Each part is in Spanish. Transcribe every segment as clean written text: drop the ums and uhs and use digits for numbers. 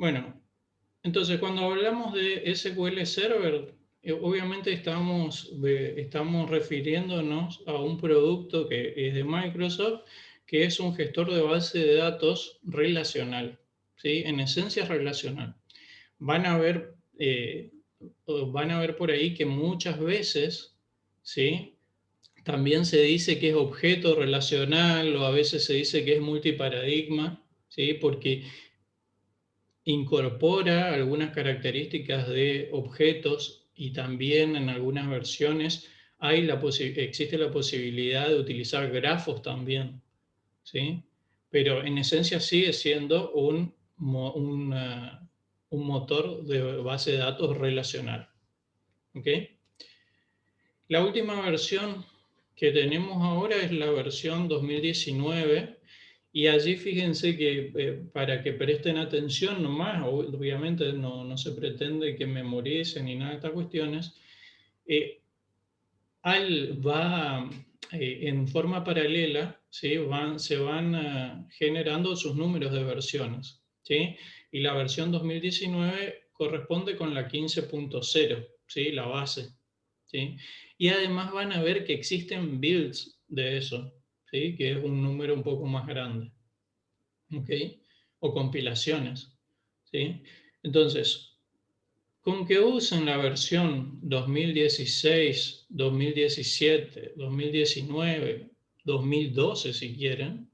Bueno, entonces cuando hablamos de SQL Server, obviamente estamos refiriéndonos a un producto que es de Microsoft, que es un gestor de base de datos relacional, ¿sí? En esencia relacional. Van a ver, van a ver por ahí que muchas veces, ¿sí? También se dice que es objeto relacional o a veces se dice que es multiparadigma, ¿sí? Porque incorpora algunas características de objetos y también en algunas versiones existe la posibilidad de utilizar grafos también, ¿sí? Pero en esencia sigue siendo un motor de base de datos relacional, ¿ok? La última versión que tenemos ahora es la versión 2019 y allí fíjense que para que presten atención nomás, obviamente no se pretende que memoricen ni nada de estas cuestiones, eh, va en forma paralela, ¿sí? Se van generando sus números de versiones, ¿sí? Y la versión 2019 corresponde con la 15.0, ¿sí? La base, ¿sí? Y además van a ver que existen builds de eso, ¿sí? Que es un número un poco más grande, ¿ok? O compilaciones, ¿sí? Entonces, con que usen la versión 2016, 2017, 2019, 2012 si quieren,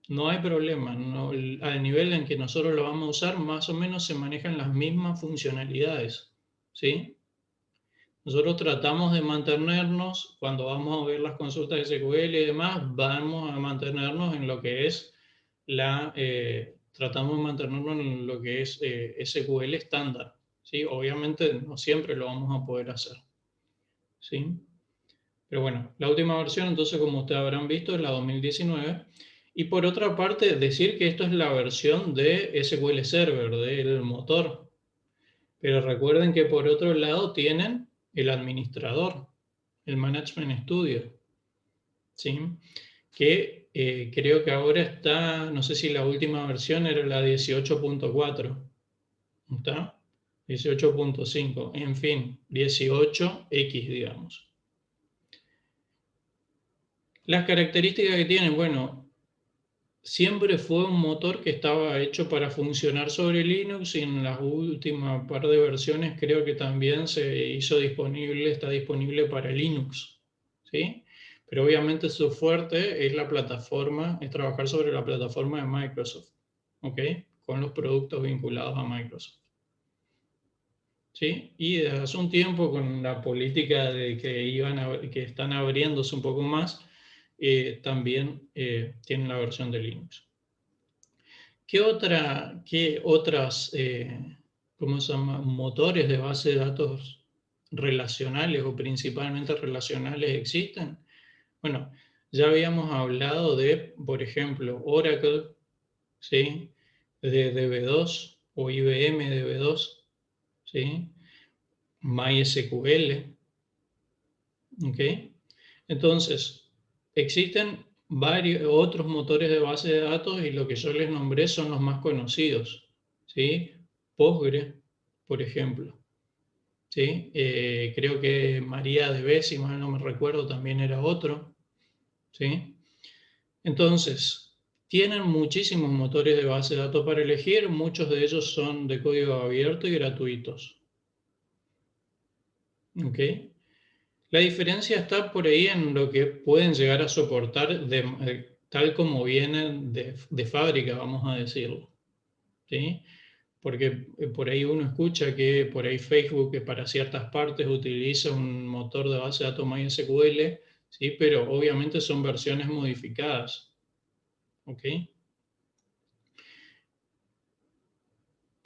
no hay problema. Al nivel en que nosotros lo vamos a usar, más o menos se manejan las mismas funcionalidades, ¿sí? Nosotros tratamos de mantenernos, cuando vamos a ver las consultas de SQL y demás, vamos a mantenernos en lo que es tratamos de mantenernos en lo que es SQL estándar, ¿sí? Obviamente no siempre lo vamos a poder hacer, ¿sí? Pero bueno, la última versión, entonces, como ustedes habrán visto, es la 2019. Y por otra parte, decir que esto es la versión de SQL Server, del motor. Pero recuerden que por otro lado tienen el administrador, el Management Studio, ¿sí? Que creo que ahora está, no sé si la última versión era la 18.4, ¿está? 18.5, en fin, 18X, digamos. Las características que tiene, bueno, siempre fue un motor que estaba hecho para funcionar sobre Linux y en las últimas par de versiones creo que también se hizo disponible, está disponible para Linux, ¿sí? Pero obviamente su fuerte es la plataforma, es trabajar sobre la plataforma de Microsoft, ¿ok? Con los productos vinculados a Microsoft, ¿sí? Y desde hace un tiempo con la política de que están abriéndose un poco más, también tienen la versión de Linux. ¿Qué otras, cómo se llama, motores de base de datos relacionales o principalmente relacionales existen? Bueno, ya habíamos hablado de, por ejemplo, Oracle, ¿sí? De DB2 o IBM DB2, ¿sí? MySQL, ¿ok? Entonces, existen varios otros motores de base de datos y lo que yo les nombré son los más conocidos, ¿sí? Postgre, por ejemplo, ¿sí? Creo que MariaDB, si mal no me recuerdo, también era otro, ¿sí? Entonces, tienen muchísimos motores de base de datos para elegir, muchos de ellos son de código abierto y gratuitos, ¿ok? La diferencia está por ahí en lo que pueden llegar a soportar tal como vienen de fábrica, vamos a decirlo, ¿sí? Porque por ahí uno escucha que por ahí Facebook que para ciertas partes utiliza un motor de base de datos MySQL, ¿sí? Pero obviamente son versiones modificadas, ¿ok?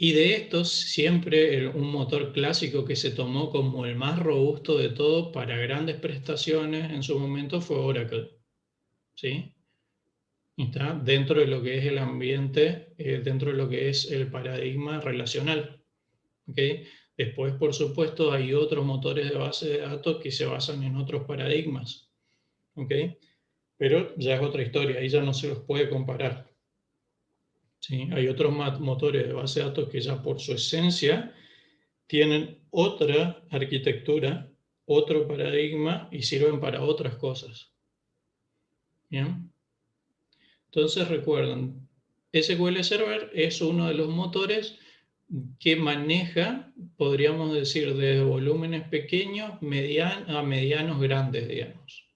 Y de estos, siempre un motor clásico que se tomó como el más robusto de todo para grandes prestaciones en su momento fue Oracle, ¿sí? Está dentro de lo que es el ambiente, dentro de lo que es el paradigma relacional, ¿ok? Después, por supuesto, hay otros motores de base de datos que se basan en otros paradigmas, ¿ok? Pero ya es otra historia, ahí ya no se los puede comparar. ¿sí? Hay otros motores de base de datos que ya por su esencia tienen otra arquitectura, otro paradigma y sirven para otras cosas. ¿Bien? Entonces recuerden, SQL Server es uno de los motores que maneja, podríamos decir, desde volúmenes pequeños a medianos grandes, digamos.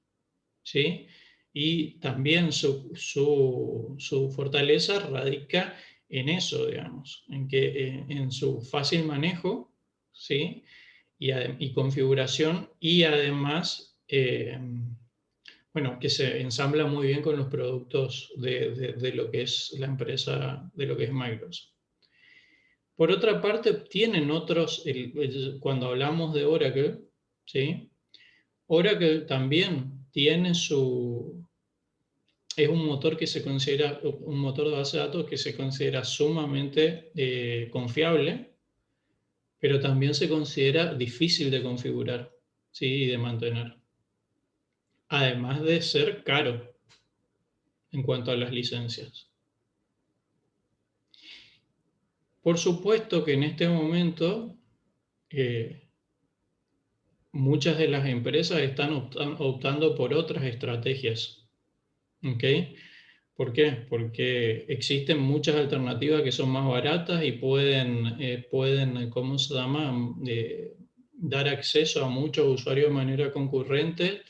¿Sí? Y también su fortaleza radica en eso, digamos, en que en su fácil manejo, ¿sí? Y configuración, y además, bueno, que se ensambla muy bien con los productos de lo que es la empresa, de lo que es Microsoft. Por otra parte, tienen otros, cuando hablamos de Oracle, ¿sí? Oracle también tiene es un motor que se considera, un motor de base de datos que se considera sumamente confiable, pero también se considera difícil de configurar, ¿sí? Y de mantener. Además de ser caro en cuanto a las licencias. Por supuesto que en este momento muchas de las empresas están optando por otras estrategias. ¿Ok? ¿Por qué? Porque existen muchas alternativas que son más baratas y pueden ¿cómo se llama? Dar acceso a muchos usuarios de manera concurrente.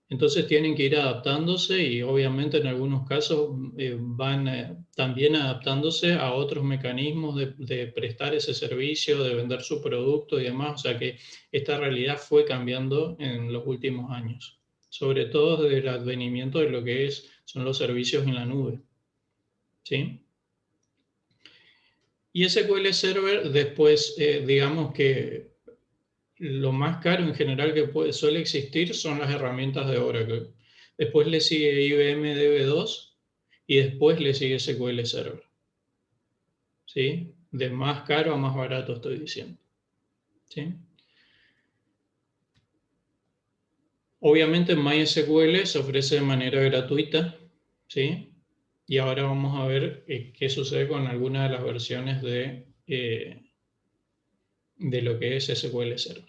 Entonces tienen que ir adaptándose y obviamente en algunos casos van también adaptándose a otros mecanismos de prestar ese servicio, de vender su producto y demás. O sea que esta realidad fue cambiando en los últimos años, sobre todo desde el advenimiento de lo que son los servicios en la nube. ¿Sí? Y SQL Server después, digamos que lo más caro en general que suele existir son las herramientas de Oracle. Después le sigue IBM DB2 y después le sigue SQL Server. ¿Sí? De más caro a más barato estoy diciendo. ¿Sí? Obviamente MySQL se ofrece de manera gratuita. ¿Sí? Y ahora vamos a ver qué sucede con algunas de las versiones de lo que es SQL Server.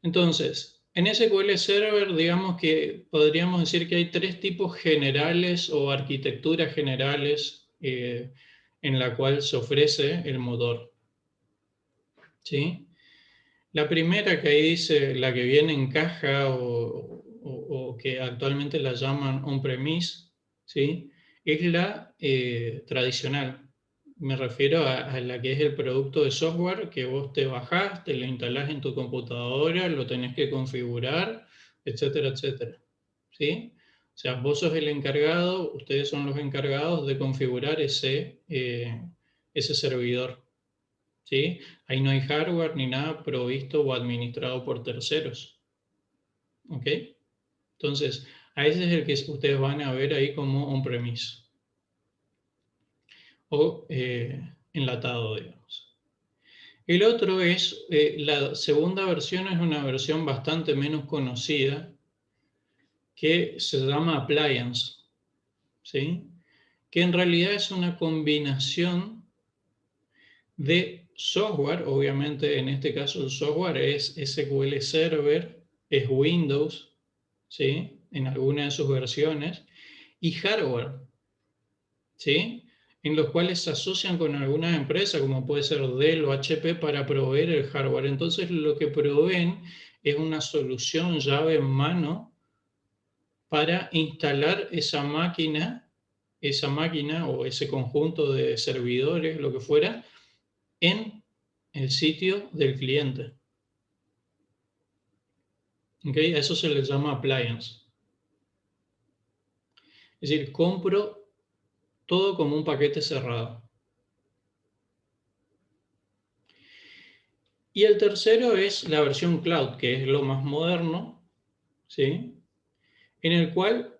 Entonces, en SQL Server, digamos que podríamos decir que hay tres tipos generales o arquitecturas generales en la cual se ofrece el motor. ¿Sí? La primera que ahí dice, la que viene en caja o que actualmente la llaman on-premise, ¿sí? Es la tradicional. Me refiero a la que es el producto de software que vos te bajás, te lo instalás en tu computadora, lo tenés que configurar, etcétera, etcétera. ¿Sí? O sea, vos sos el encargado, ustedes son los encargados de configurar ese servidor. ¿Sí? Ahí no hay hardware ni nada provisto o administrado por terceros. ¿Ok? Entonces, a ese es el que ustedes van a ver ahí como on-premise o enlatado, digamos. El otro es, la segunda versión es una versión bastante menos conocida que se llama Appliance, ¿sí? Que en realidad es una combinación de software, obviamente en este caso el software es SQL Server, es Windows, ¿sí? En alguna de sus versiones, y hardware, ¿sí? En los cuales se asocian con algunas empresas, como puede ser Dell o HP, para proveer el hardware. Entonces lo que proveen es una solución llave en mano para instalar esa máquina o ese conjunto de servidores, lo que fuera, en el sitio del cliente. ¿Okay? A eso se le llama appliance. Es decir, compro todo como un paquete cerrado. Y el tercero es la versión cloud, que es lo más moderno, ¿sí? En el cual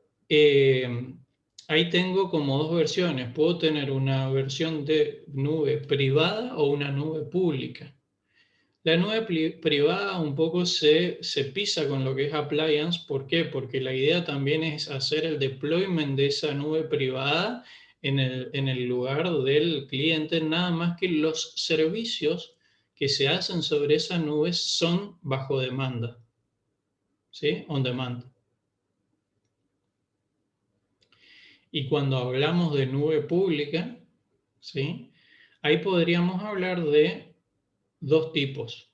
ahí tengo como dos versiones. Puedo tener una versión de nube privada o una nube pública. La nube privada un poco se pisa con lo que es appliance. ¿Por qué? Porque la idea también es hacer el deployment de esa nube privada en el lugar del cliente, nada más que los servicios que se hacen sobre esa nube son bajo demanda, ¿sí? On demand. Y cuando hablamos de nube pública, ¿sí? Ahí podríamos hablar de dos tipos,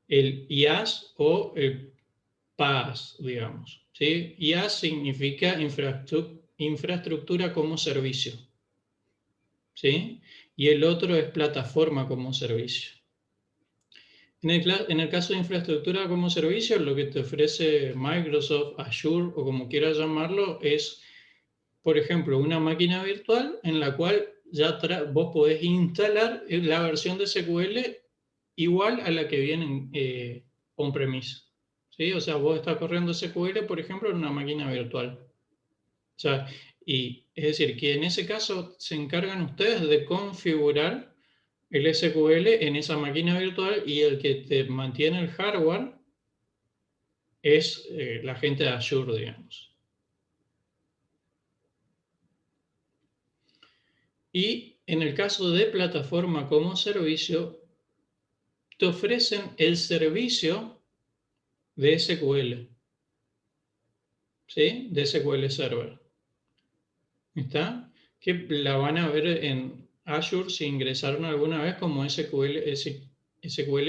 el IaaS o el PaaS, digamos, ¿sí? IaaS significa infraestructura como servicio, ¿sí? Y el otro es plataforma como servicio. En el caso de infraestructura como servicio, lo que te ofrece Microsoft, Azure o como quieras llamarlo, es, por ejemplo, una máquina virtual en la cual ya vos podés instalar la versión de SQL igual a la que viene on-premise. ¿Sí? O sea, vos estás corriendo SQL, por ejemplo, en una máquina virtual. O sea, y es decir, que en ese caso se encargan ustedes de configurar el SQL en esa máquina virtual y el que te mantiene el hardware es la gente de Azure, digamos. Y en el caso de plataforma como servicio, te ofrecen el servicio de SQL, ¿sí? De SQL Server. ¿Está? Que la van a ver en Azure si ingresaron alguna vez como SQL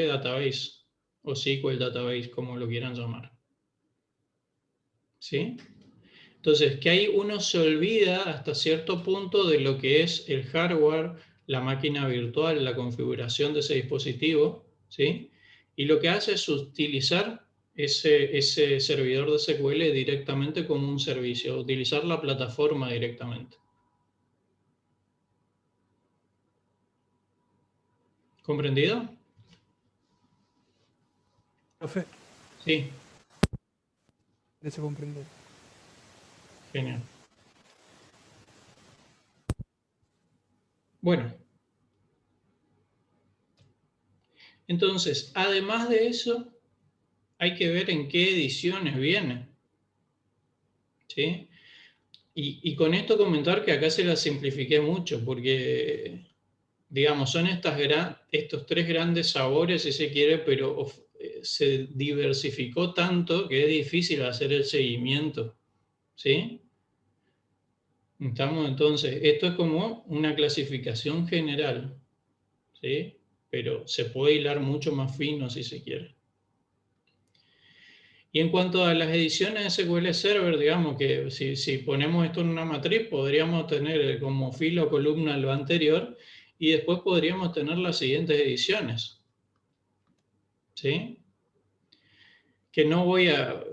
Database o SQL Database, como lo quieran llamar. ¿Sí? Entonces, que ahí uno se olvida hasta cierto punto de lo que es el hardware, la máquina virtual, la configuración de ese dispositivo, ¿sí? Y lo que hace es utilizar ese servidor de SQL directamente como un servicio, utilizar la plataforma directamente. ¿Comprendido? Profe, Sí, eso comprender. genial. Bueno, entonces, además de eso, hay que ver en qué ediciones viene, ¿sí? Y con esto comentar que acá se la simplifiqué mucho, porque, digamos, son estos tres grandes sabores, si se quiere, pero se diversificó tanto que es difícil hacer el seguimiento, ¿sí? Estamos entonces, esto es como una clasificación general, ¿sí? Pero se puede hilar mucho más fino si se quiere. Y en cuanto a las ediciones de SQL Server, digamos que si ponemos esto en una matriz, podríamos tener como fila o columna lo anterior y después podríamos tener las siguientes ediciones. ¿Sí? Que no voy a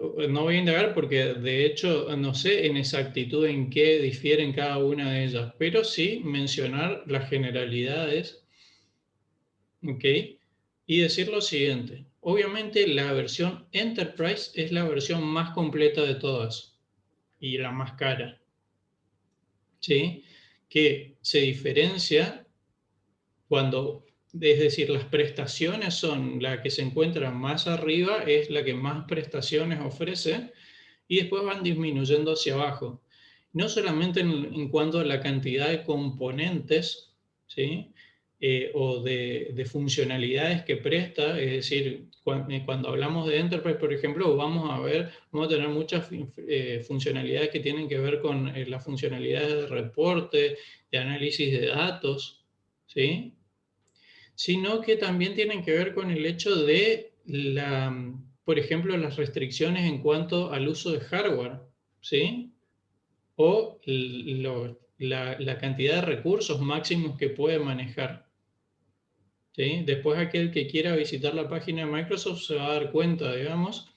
indagar porque de hecho no sé en exactitud en qué difieren cada una de ellas, pero sí mencionar las generalidades, ¿ok? Y decir lo siguiente. Obviamente la versión Enterprise es la versión más completa de todas y la más cara, ¿sí? Que se diferencia cuando, es decir, las prestaciones son la que se encuentra más arriba, es la que más prestaciones ofrece y después van disminuyendo hacia abajo. No solamente en cuanto a la cantidad de componentes, ¿sí? O de funcionalidades que presta, es decir, cuando hablamos de Enterprise, por ejemplo, vamos a tener muchas funcionalidades que tienen que ver con las funcionalidades de reporte, de análisis de datos, ¿sí? Sino que también tienen que ver con el hecho de por ejemplo, las restricciones en cuanto al uso de hardware, ¿sí? O la cantidad de recursos máximos que puede manejar, ¿sí? Después aquel que quiera visitar la página de Microsoft se va a dar cuenta, digamos,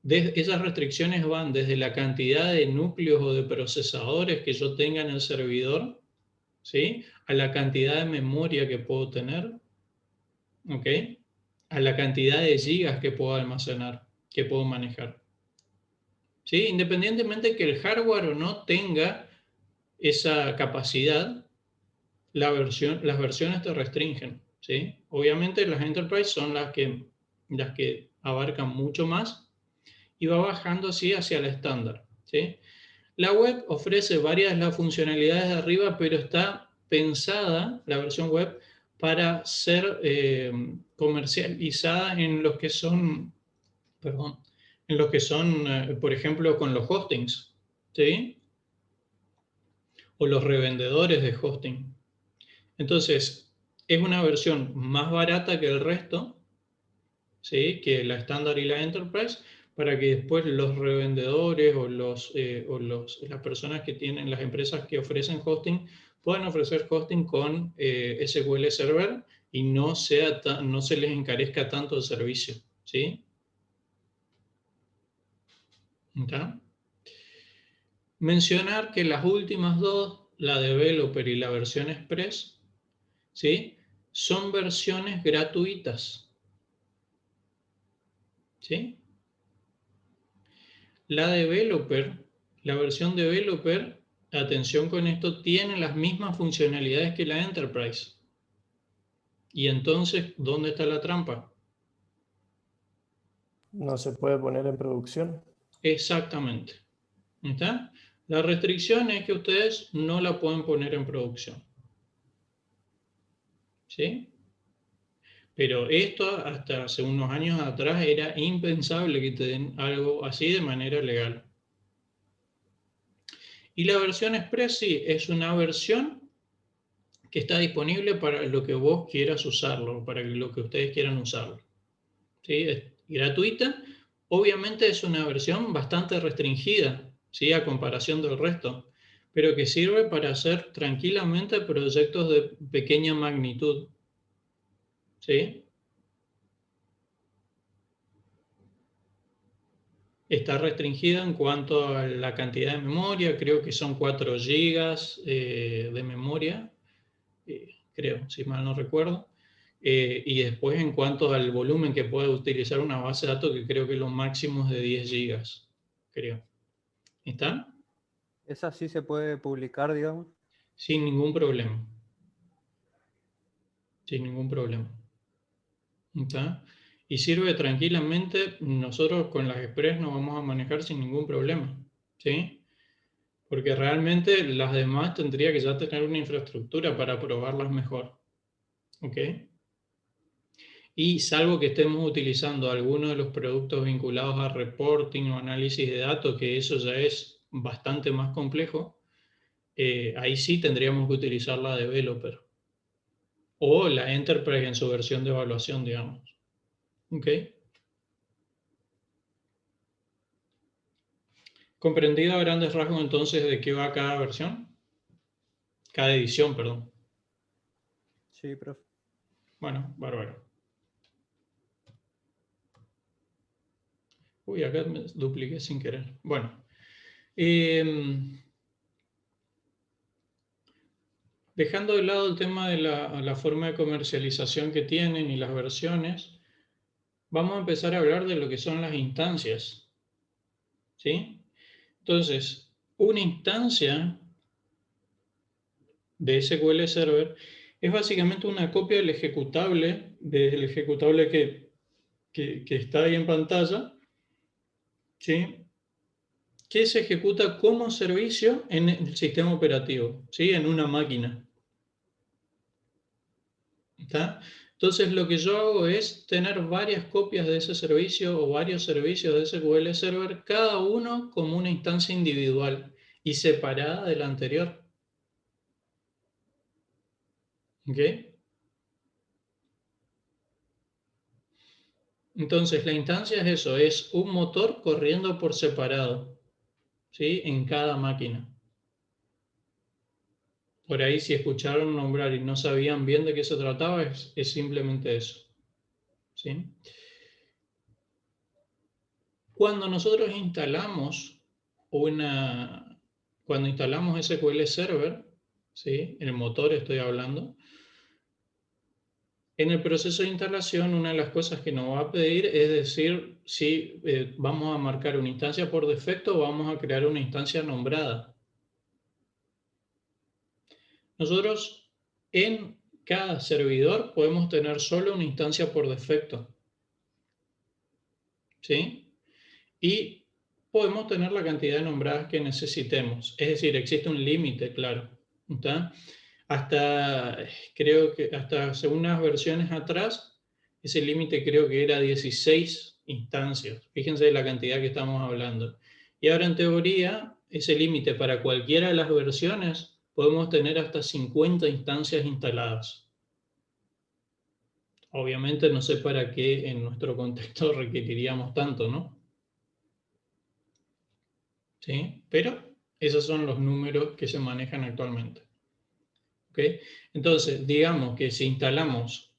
de esas restricciones van desde la cantidad de núcleos o de procesadores que yo tenga en el servidor, ¿sí? A la cantidad de memoria que puedo tener, ¿ok? A la cantidad de gigas que puedo almacenar, que puedo manejar. ¿Sí? Independientemente que el hardware o no tenga esa capacidad, las versiones te restringen, ¿sí? Obviamente las Enterprise son las que abarcan mucho más y va bajando así hacia el estándar, ¿sí? La web ofrece varias de las funcionalidades de arriba, pero está pensada, la versión web, para ser comercializada en los que son, perdón, en los que son, por ejemplo, con los hostings, ¿sí? O los revendedores de hosting. Entonces, es una versión más barata que el resto, ¿sí? Que la estándar y la enterprise, para que después los revendedores o las personas que tienen, las empresas que ofrecen hosting, puedan ofrecer hosting con SQL Server y no se les encarezca tanto el servicio, ¿sí? ¿Está? Mencionar que las últimas dos, la Developer y la versión Express, ¿sí? Son versiones gratuitas, ¿sí? La Developer, la versión Developer, atención con esto, tiene las mismas funcionalidades que la Enterprise. Y entonces, ¿dónde está la trampa? No se puede poner en producción. Exactamente. ¿Está? La restricción es que ustedes no la pueden poner en producción. ¿Sí? Pero esto hasta hace unos años atrás era impensable que te den algo así de manera legal. Y la versión Express sí, es una versión que está disponible para lo que vos quieras usarlo, para lo que ustedes quieran usarlo. ¿Sí? Es gratuita. Obviamente es una versión bastante restringida, ¿sí? A comparación del resto, pero que sirve para hacer tranquilamente proyectos de pequeña magnitud. ¿Sí? Está restringida en cuanto a la cantidad de memoria, creo que son 4 gigas de memoria, creo, si mal no recuerdo. Y después en cuanto al volumen que puede utilizar una base de datos, que creo que lo máximo es de 10 gigas, creo. ¿Está? ¿Esa sí se puede publicar, digamos? Sin ningún problema. Sin ningún problema. ¿Está? Y sirve tranquilamente, nosotros con las Express nos vamos a manejar sin ningún problema. ¿Sí? Porque realmente las demás tendría que ya tener una infraestructura para probarlas mejor. ¿Ok? Y salvo que estemos utilizando alguno de los productos vinculados a reporting o análisis de datos, que eso ya es bastante más complejo, ahí sí tendríamos que utilizar la developer o la enterprise en su versión de evaluación, digamos. ¿Ok? ¿Comprendido a grandes rasgos entonces de qué va cada versión? Cada edición, perdón. Sí, profe. Bueno, bárbaro. Uy, acá me dupliqué sin querer. Bueno. Dejando de lado el tema de la forma de comercialización que tienen y las versiones, vamos a empezar a hablar de lo que son las instancias. ¿Sí? Entonces, una instancia de SQL Server es básicamente una copia del ejecutable que está ahí en pantalla, ¿sí? Que se ejecuta como servicio en el sistema operativo, ¿sí? En una máquina. ¿Está? Entonces lo que yo hago es tener varias copias de ese servicio o varios servicios de SQL Server, cada uno como una instancia individual y separada de la anterior. ¿Ok? Entonces la instancia es eso, es un motor corriendo por separado, ¿sí? En cada máquina. Por ahí si escucharon nombrar y no sabían bien de qué se trataba, es simplemente eso. ¿Sí? Cuando nosotros cuando instalamos SQL Server, ¿sí? El motor estoy hablando, en el proceso de instalación una de las cosas que nos va a pedir es decir si vamos a marcar una instancia por defecto o vamos a crear una instancia nombrada. Nosotros en cada servidor podemos tener solo una instancia por defecto, ¿sí? Y podemos tener la cantidad de nombradas que necesitemos. Es decir, existe un límite, claro. ¿Está? Creo que hasta según unas versiones atrás, ese límite creo que era 16 instancias. Fíjense de la cantidad que estamos hablando. Y ahora en teoría, ese límite para cualquiera de las versiones, podemos tener hasta 50 instancias instaladas. Obviamente no sé para qué en nuestro contexto requeriríamos tanto, ¿no? ¿Sí? Pero esos son los números que se manejan actualmente. ¿Ok? Entonces, digamos que si instalamos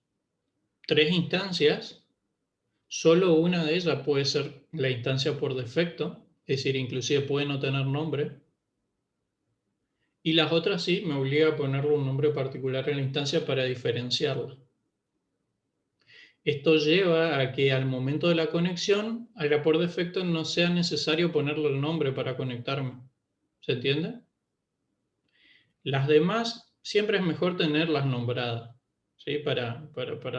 3 instancias, solo una de ellas puede ser la instancia por defecto, es decir, inclusive puede no tener nombre, y las otras sí me obliga a ponerle un nombre particular en la instancia para diferenciarla. Esto lleva a que al momento de la conexión, a la por defecto no sea necesario ponerle el nombre para conectarme. ¿Se entiende? Las demás siempre es mejor tenerlas nombradas, ¿sí? Para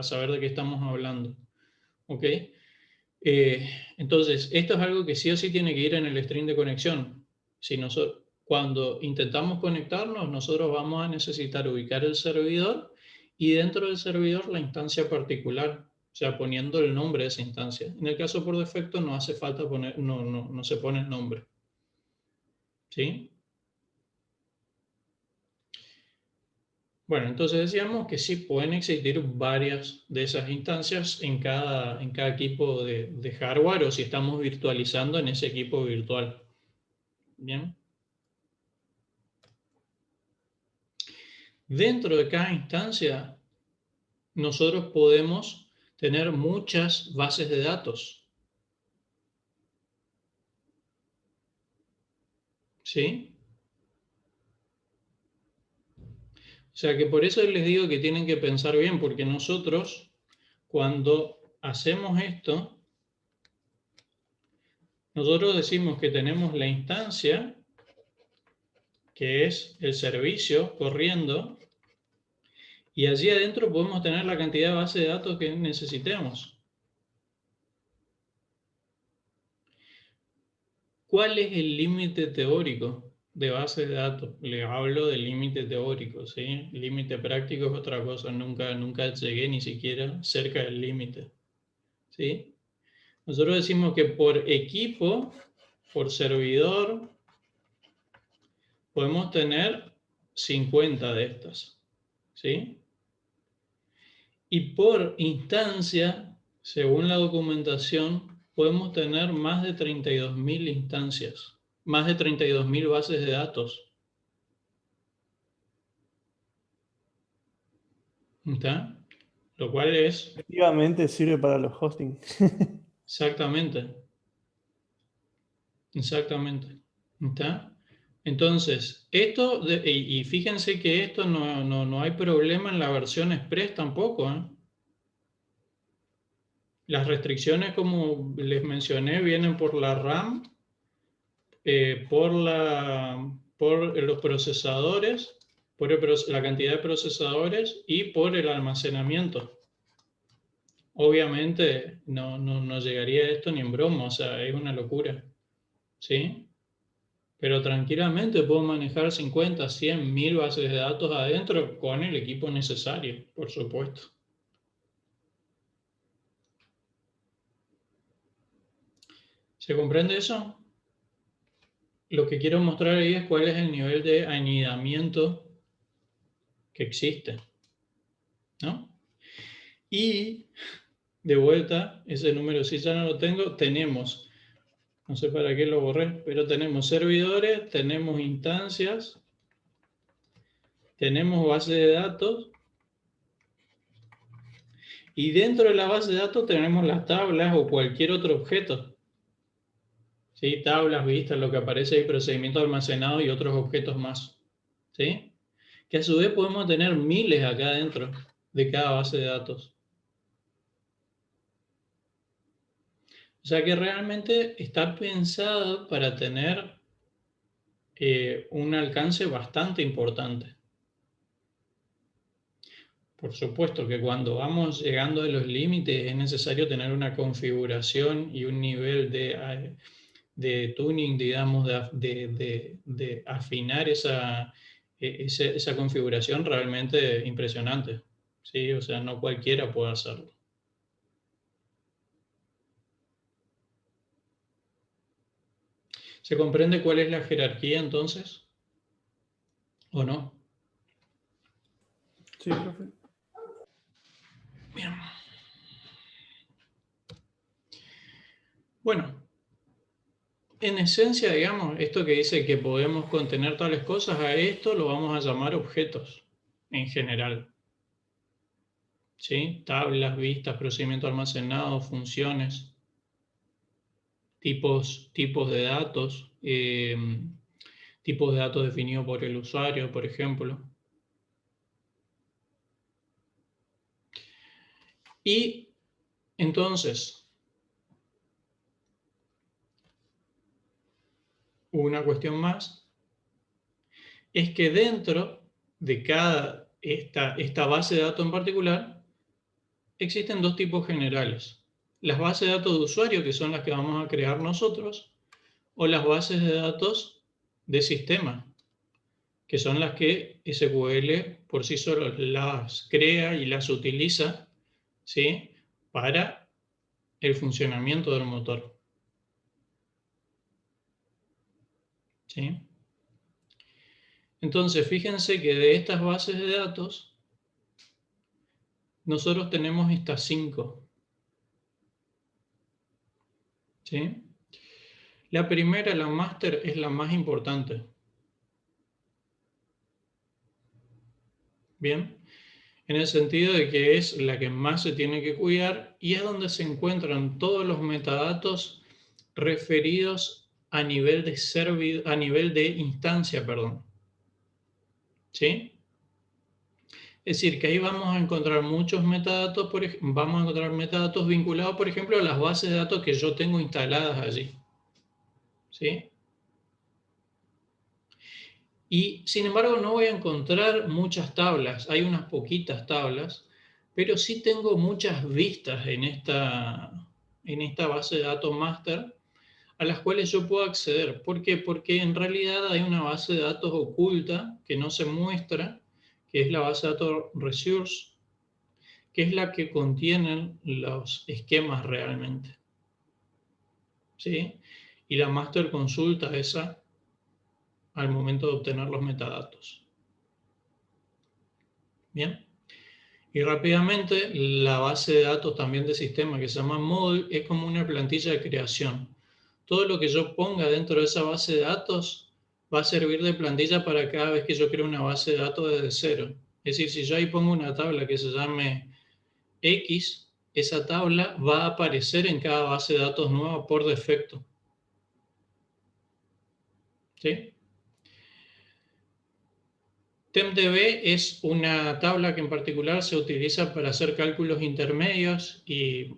saber de qué estamos hablando. ¿Ok? Entonces, esto es algo que sí o sí tiene que ir en el string de conexión. Si cuando intentamos conectarnos, nosotros vamos a necesitar ubicar el servidor y dentro del servidor la instancia particular, o sea, poniendo el nombre de esa instancia. En el caso por defecto no hace falta poner, no se pone el nombre. ¿Sí? Bueno, entonces decíamos que sí pueden existir varias de esas instancias en cada equipo de hardware o si estamos virtualizando en ese equipo virtual. Bien. Dentro de cada instancia, nosotros podemos tener muchas bases de datos. ¿Sí? O sea que por eso les digo que tienen que pensar bien, porque nosotros, cuando hacemos esto, nosotros decimos que tenemos la instancia, que es el servicio corriendo, y allí adentro podemos tener la cantidad de bases de datos que necesitemos. ¿Cuál es el límite teórico de bases de datos? Les hablo del límite teórico, ¿sí? El límite práctico es otra cosa. Nunca llegué ni siquiera cerca del límite, ¿sí? Nosotros decimos que por equipo, por servidor, podemos tener 50 de estas, ¿sí? Y por instancia, según la documentación, podemos tener más de 32.000 instancias, más de 32.000 bases de datos. ¿Está? Lo cual es... Efectivamente sirve para los hosting. Exactamente. Exactamente. ¿Está? Entonces, y fíjense que esto no hay problema en la versión Express tampoco, ¿eh? Las restricciones, como les mencioné, vienen por la RAM, por los procesadores, la cantidad de procesadores y por el almacenamiento. Obviamente no llegaría a esto ni en broma, o sea, es una locura, ¿sí? Pero tranquilamente puedo manejar 50, 100, 1000 bases de datos adentro con el equipo necesario, por supuesto. ¿Se comprende eso? Lo que quiero mostrar ahí es cuál es el nivel de anidamiento que existe, ¿no? Y de vuelta, ese número si ya no lo tengo, tenemos, no sé para qué lo borré, pero tenemos servidores, tenemos instancias, tenemos base de datos y dentro de la base de datos tenemos las tablas o cualquier otro objeto. ¿Sí? Tablas, vistas, lo que aparece ahí, procedimientos almacenados y otros objetos más. ¿Sí? Que a su vez podemos tener miles acá dentro de cada base de datos. O sea que realmente está pensado para tener un alcance bastante importante. Por supuesto que cuando vamos llegando a los límites es necesario tener una configuración y un nivel de de tuning, digamos, de afinar esa configuración realmente impresionante. ¿Sí? O sea, no cualquiera puede hacerlo. ¿Se comprende cuál es la jerarquía entonces? ¿O no? Sí, profe. Bien. Bueno, en esencia, digamos, esto que dice que podemos contener tales cosas, a esto lo vamos a llamar objetos en general. ¿Sí? Tablas, vistas, procedimiento almacenado, funciones, tipos de datos, tipos de datos definidos por el usuario, por ejemplo. Y entonces, una cuestión más es que dentro de esta base de datos en particular, existen dos tipos generales. Las bases de datos de usuario, que son las que vamos a crear nosotros, o las bases de datos de sistema, que son las que SQL por sí solo las crea y las utiliza, ¿sí? Para el funcionamiento del motor. ¿Sí? Entonces, fíjense que de estas bases de datos, nosotros tenemos estas 5. ¿Sí? La primera, la master, es la más importante. Bien, en el sentido de que es la que más se tiene que cuidar y es donde se encuentran todos los metadatos referidos a nivel de instancia, perdón. ¿Sí? Es decir, que ahí vamos a encontrar muchos metadatos, vamos a encontrar metadatos vinculados, por ejemplo, a las bases de datos que yo tengo instaladas allí. ¿Sí? Y sin embargo no voy a encontrar muchas tablas, hay unas poquitas tablas, pero sí tengo muchas vistas en esta base de datos master a las cuales yo puedo acceder. ¿Por qué? Porque en realidad hay una base de datos oculta que no se muestra, que es la base de datos resource, que es la que contiene los esquemas realmente. ¿Sí? Y la master consulta esa al momento de obtener los metadatos. Bien. Y rápidamente, la base de datos también de sistema que se llama Model es como una plantilla de creación. Todo lo que yo ponga dentro de esa base de datos va a servir de plantilla para cada vez que yo creo una base de datos desde cero. Es decir, si yo ahí pongo una tabla que se llame X, esa tabla va a aparecer en cada base de datos nueva por defecto. ¿Sí? TempDB es una tabla que en particular se utiliza para hacer cálculos intermedios y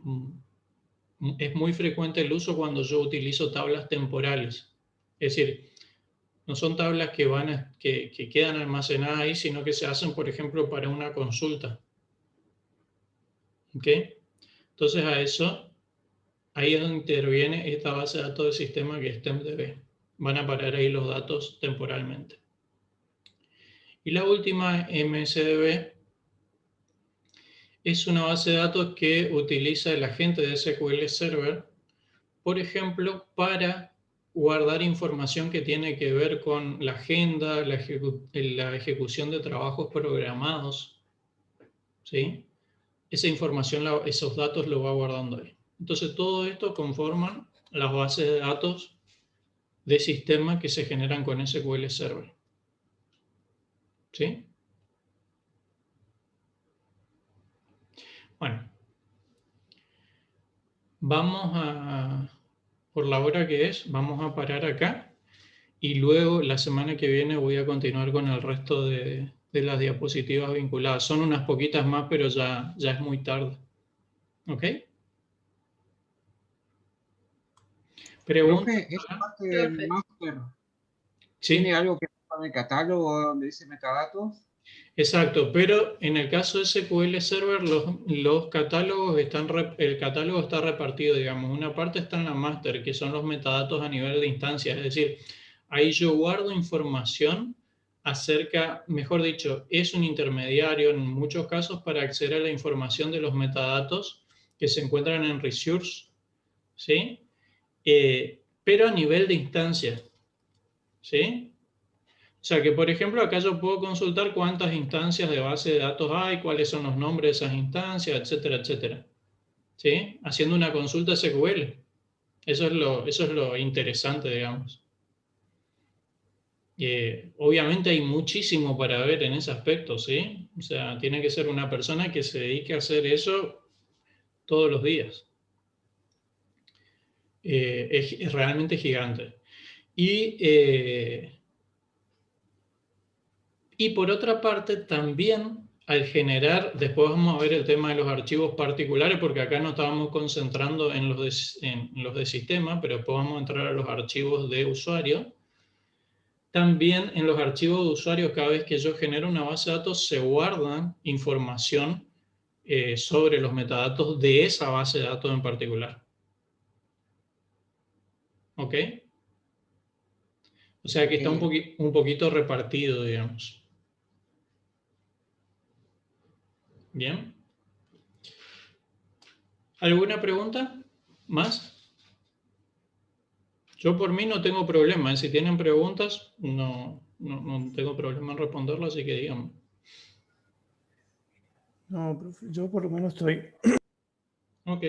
es muy frecuente el uso cuando yo utilizo tablas temporales. Es decir, no son tablas que quedan almacenadas ahí, sino que se hacen, por ejemplo, para una consulta. ¿Ok? Entonces ahí es donde interviene esta base de datos del sistema que es TempDB. Van a parar ahí los datos temporalmente. Y la última, MSDB, es una base de datos que utiliza el agente de SQL Server, por ejemplo, para guardar información que tiene que ver con la agenda, la ejecución de trabajos programados. ¿Sí? Esa información, esos datos lo va guardando ahí. Entonces, todo esto conforman las bases de datos de sistema que se generan con SQL Server. ¿Sí? Bueno, por la hora que es, vamos a parar acá y luego la semana que viene voy a continuar con el resto de las diapositivas vinculadas. Son unas poquitas más, pero ya es muy tarde. ¿Ok? Pregunta. Profe, esa parte del Profe. máster, Sí. ¿tiene algo que ver con el catálogo donde dice metadatos? Exacto, pero en el caso de SQL Server, los catálogos el catálogo está repartido, digamos. Una parte está en la master, que son los metadatos a nivel de instancia, es decir, ahí yo guardo información acerca, mejor dicho, es un intermediario en muchos casos para acceder a la información de los metadatos que se encuentran en Resource, ¿sí? Pero a nivel de instancia, ¿sí? O sea que, por ejemplo, acá yo puedo consultar cuántas instancias de base de datos hay, cuáles son los nombres de esas instancias, etcétera, etcétera. ¿Sí? Haciendo una consulta SQL. Eso es lo interesante, digamos. Obviamente hay muchísimo para ver en ese aspecto, ¿sí? O sea, tiene que ser una persona que se dedique a hacer eso todos los días. Es realmente gigante. Y por otra parte, también al generar, después vamos a ver el tema de los archivos particulares, porque acá nos estábamos concentrando en los de sistema, pero después vamos a entrar a los archivos de usuario. También en los archivos de usuario, cada vez que yo genero una base de datos, se guarda información sobre los metadatos de esa base de datos en particular. ¿Ok? O sea que está un poquito repartido, digamos. Bien. ¿Alguna pregunta más? Yo por mí no tengo problema. Si tienen preguntas, no tengo problema en responderlas, así que díganme. No, profe, yo por lo menos estoy. Ok.